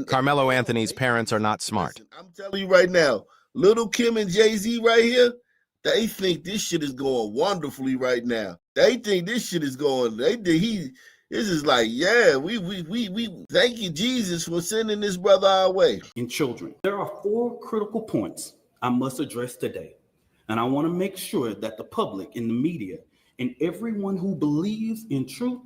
Carmelo Anthony's parents are not smart. Listen, I'm telling you right now, Little Kim and Jay-Z right here, they think this shit is going wonderfully right now. They think this shit is going. This is like, yeah, we thank you, Jesus, for sending this brother our way. In children, there are 4 critical points I must address today, and I want to make sure that the public and the media and everyone who believes in truth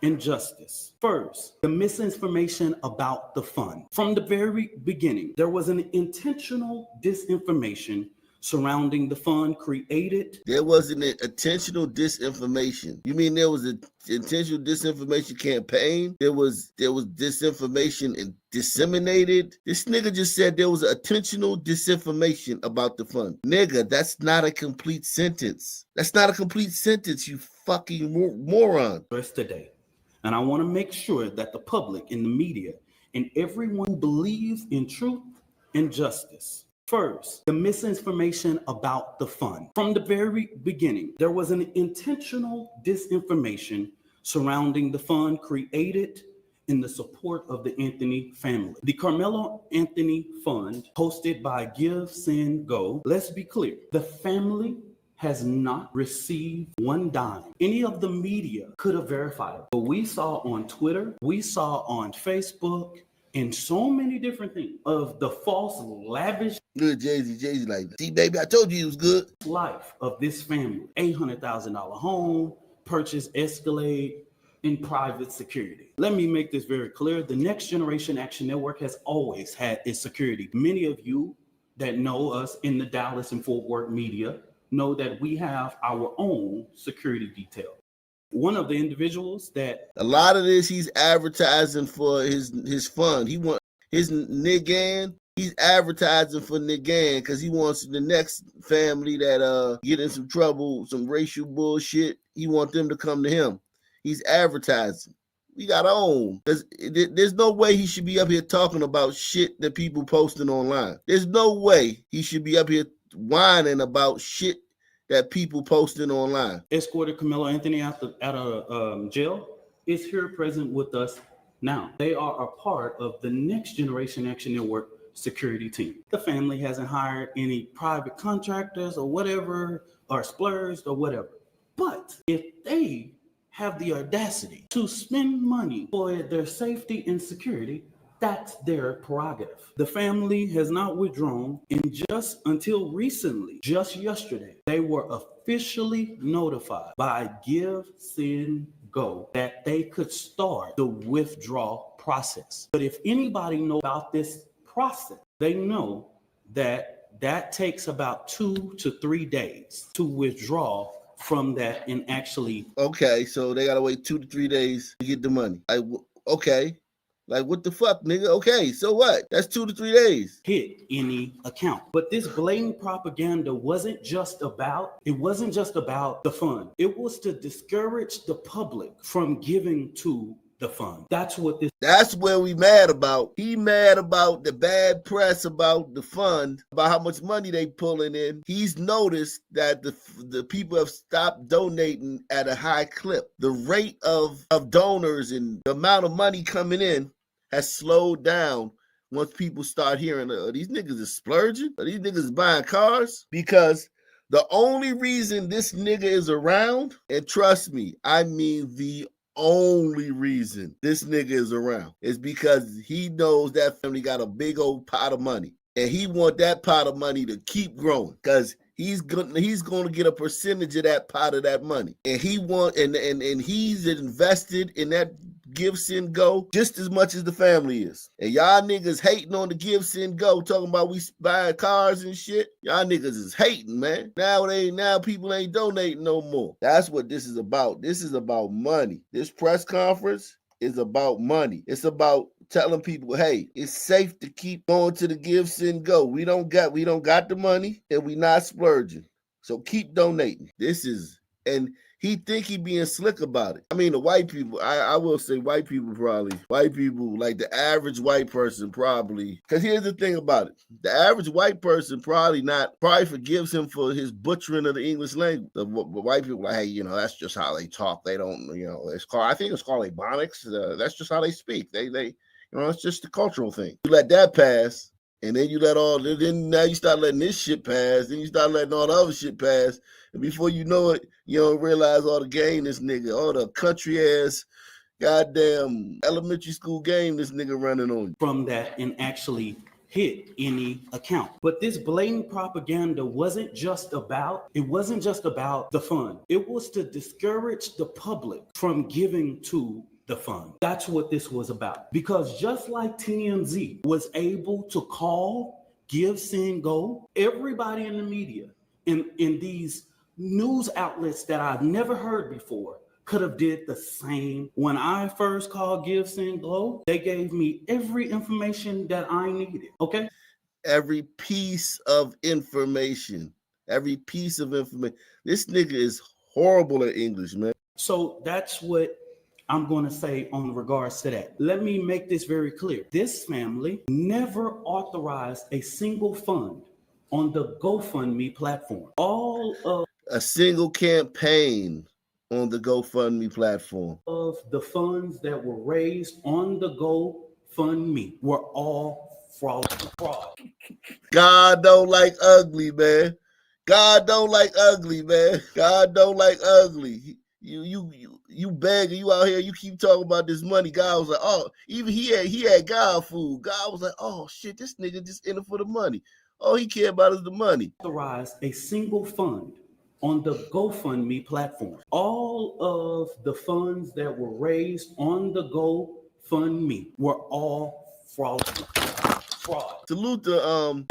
and justice. First, the misinformation about the fund. From the very beginning, there was an intentional disinformation surrounding the fund created. There was an intentional disinformation. You mean there was an intentional disinformation campaign? There was disinformation and disseminated. This nigga just said there was intentional disinformation about the fund. Nigga, that's not a complete sentence. That's not a complete sentence, you fucking moron. Rest today. And I want to make sure that the public and the media and everyone who believes in truth and justice. First, the misinformation about the fund. From the very beginning, there was an intentional disinformation surrounding the fund created in the support of the Anthony family. The Karmelo Anthony Fund, hosted by Give, Send, Go. Let's be clear, the family has not received one dime. Any of the media could have verified it. But we saw on Twitter, we saw on Facebook, and so many different things of the false, lavish Good Jay-Z like, see, baby, I told you it was good. Life of this family. $800,000 home, purchase Escalade, in private security. Let me make this very clear. The Next Generation Action Network has always had its security. Many of you that know us in the Dallas and Fort Worth media know that we have our own security detail. One of the individuals that a lot of this, he's advertising for his fund. He want his Nigan. He's advertising for Nigan because he wants the next family that get in some trouble, some racial bullshit. He want them to come to him. He's advertising. We got our own. There's no way he should be up here talking about shit that people posting online. There's no way he should be up here whining about shit that people posting online. Escorted Karmelo Anthony out of jail is here present with us now. They are a part of the Next Generation Action Network security team. The family hasn't hired any private contractors or whatever, or splurged or whatever. But if they have the audacity to spend money for their safety and security, that's their prerogative. The family has not withdrawn, and just until recently, just yesterday, they were officially notified by Give, Send, Go that they could start the withdrawal process. But if anybody knows about this process, they know that takes about 2 to 3 days to withdraw from that and actually. Okay, so they gotta wait 2 to 3 days to get the money. Okay. Like, what the fuck, nigga? Okay, so what? That's 2 to 3 days. Hit any account. But this blatant propaganda wasn't just about the fund. It was to discourage the public from giving to the fund. That's where we mad about. He mad about the bad press about the fund, about how much money they pulling in. He's noticed that the people have stopped donating at a high clip. The rate of donors and the amount of money coming in has slowed down once people start hearing, these niggas is splurging? Are these niggas buying cars? Because the only reason this nigga is around, and trust me, I mean the only reason this nigga is around is because he knows that family got a big old pot of money, and he want that pot of money to keep growing because he's going to get a percentage of that pot of that money, and he's invested in that Give, Send, Go just as much as the family is. And y'all niggas hating on the Give, Send, Go, talking about we buying cars and shit. Y'all niggas is hating, man. Now people ain't donating no more. That's what this is about. This is about money. This press conference is about money. It's about telling people, hey, it's safe to keep going to the Give, Send, Go. We don't got the money, and we not splurging. So keep donating. And he think he being slick about it. I mean, the white people, I will say white people, like the average white person probably, because here's the thing about it. The average white person probably forgives him for his butchering of the English language. The white people like, hey, that's just how they talk. They don't, I think it's called Ebonics. That's just how they speak. They You know, it's just a cultural thing. You let that pass, and then you let all. Then now you start letting this shit pass. Then you start letting all the other shit pass, and before you know it, you don't realize all the game this nigga, all the country ass, goddamn elementary school game this nigga running on you. From that and actually hit any account. But this blatant propaganda wasn't just about the fund. It was to discourage the public from giving to the fund. That's what this was about. Because just like TMZ was able to call, give, send, go, everybody in the media, in these news outlets that I've never heard before, could have did the same. When I first called Give, Send, Glow, they gave me every information that I needed, okay? Every piece of information. Every piece of information. This nigga is horrible at English, man. So that's what I'm going to say on regards to that. Let me make this very clear. This family never authorized a single fund on the GoFundMe platform. All of a single campaign on the GoFundMe platform. Of the funds that were raised on the GoFundMe were all fraud. God don't like ugly, man. God don't like ugly, man. God don't like ugly. You begging, you out here, you keep talking about this money. God was like, oh, even he had God food. God was like, oh shit, this nigga just in it for the money. All he cared about is the money. Authorized a single fund on the GoFundMe platform. All of the funds that were raised on the GoFundMe were all fraud. Salute to